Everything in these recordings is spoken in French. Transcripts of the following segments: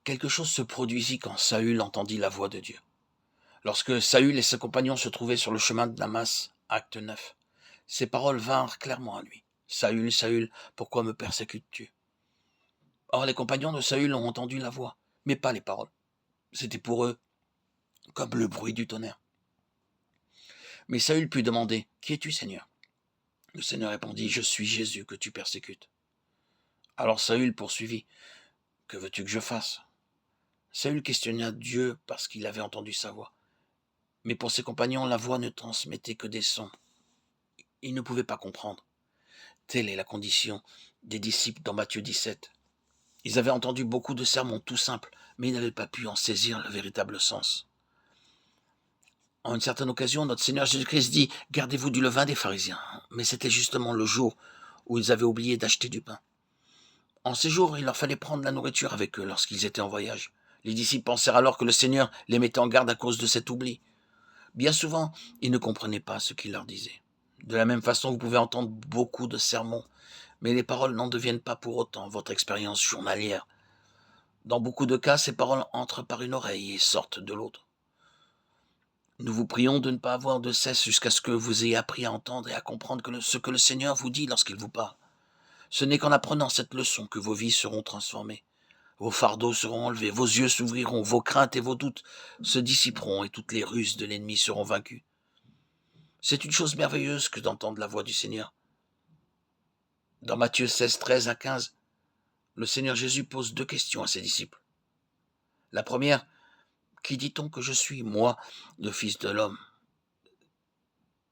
Quelque chose se produisit quand Saül entendit la voix de Dieu. Lorsque Saül et ses compagnons se trouvaient sur le chemin de Damas, acte 9, ces paroles vinrent clairement à lui. Saül, Saül, pourquoi me persécutes-tu? Or les compagnons de Saül ont entendu la voix, mais pas les paroles. C'était pour eux comme le bruit du tonnerre. Mais Saül put demander, qui es-tu, Seigneur? Le Seigneur répondit, je suis Jésus que tu persécutes. Alors Saül poursuivit, que veux-tu que je fasse? Saül questionna Dieu parce qu'il avait entendu sa voix. Mais pour ses compagnons, la voix ne transmettait que des sons. Ils ne pouvaient pas comprendre. Telle est la condition des disciples dans Matthieu 17. Ils avaient entendu beaucoup de sermons tout simples, mais ils n'avaient pas pu en saisir le véritable sens. En une certaine occasion, notre Seigneur Jésus-Christ dit « Gardez-vous du levain des pharisiens ». Mais c'était justement le jour où ils avaient oublié d'acheter du pain. En ces jours, il leur fallait prendre la nourriture avec eux lorsqu'ils étaient en voyage. Les disciples pensèrent alors que le Seigneur les mettait en garde à cause de cet oubli. Bien souvent, ils ne comprenaient pas ce qu'il leur disait. De la même façon, vous pouvez entendre beaucoup de sermons, mais les paroles n'en deviennent pas pour autant votre expérience journalière. Dans beaucoup de cas, ces paroles entrent par une oreille et sortent de l'autre. Nous vous prions de ne pas avoir de cesse jusqu'à ce que vous ayez appris à entendre et à comprendre ce que le Seigneur vous dit lorsqu'il vous parle. Ce n'est qu'en apprenant cette leçon que vos vies seront transformées. Vos fardeaux seront enlevés, vos yeux s'ouvriront, vos craintes et vos doutes se dissiperont et toutes les ruses de l'ennemi seront vaincues. C'est une chose merveilleuse que d'entendre la voix du Seigneur. Dans Matthieu 16, 13 à 15, le Seigneur Jésus pose deux questions à ses disciples. La première, qui dit-on que je suis, moi, le Fils de l'homme?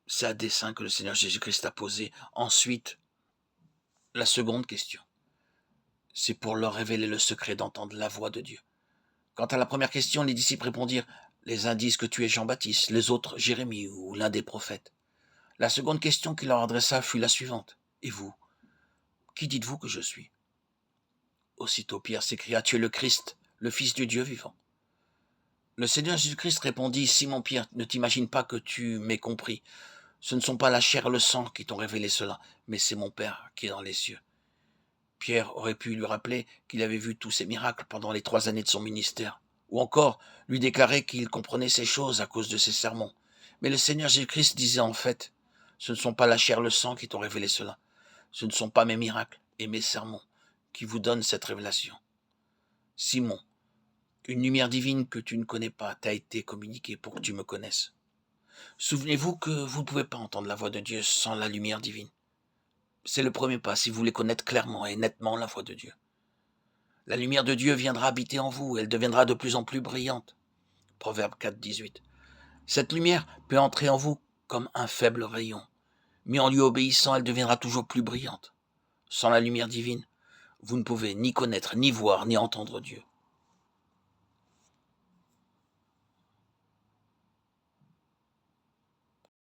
C'est à dessein que le Seigneur Jésus-Christ a posé. Ensuite, la seconde question, c'est pour leur révéler le secret d'entendre la voix de Dieu. Quant à la première question, les disciples répondirent, les uns disent que tu es Jean-Baptiste, les autres Jérémie ou l'un des prophètes. La seconde question qu'il leur adressa fut la suivante, et vous, qui dites-vous que je suis? Aussitôt Pierre s'écria, tu es le Christ, le Fils du Dieu vivant. Le Seigneur Jésus-Christ répondit, Simon Pierre, ne t'imagine pas que tu m'aies compris. Ce ne sont pas la chair et le sang qui t'ont révélé cela, mais c'est mon Père qui est dans les cieux. Pierre aurait pu lui rappeler qu'il avait vu tous ces miracles pendant les 3 années de son ministère, ou encore lui déclarer qu'il comprenait ces choses à cause de ses sermons. Mais le Seigneur Jésus-Christ disait en fait, ce ne sont pas la chair et le sang qui t'ont révélé cela, ce ne sont pas mes miracles et mes sermons qui vous donnent cette révélation. Simon, une lumière divine que tu ne connais pas t'a été communiquée pour que tu me connaisses. Souvenez-vous que vous ne pouvez pas entendre la voix de Dieu sans la lumière divine. C'est le premier pas si vous voulez connaître clairement et nettement la voix de Dieu. La lumière de Dieu viendra habiter en vous et elle deviendra de plus en plus brillante. Proverbe 4, 18. Cette lumière peut entrer en vous comme un faible rayon, mais en lui obéissant, elle deviendra toujours plus brillante. Sans la lumière divine, vous ne pouvez ni connaître, ni voir, ni entendre Dieu.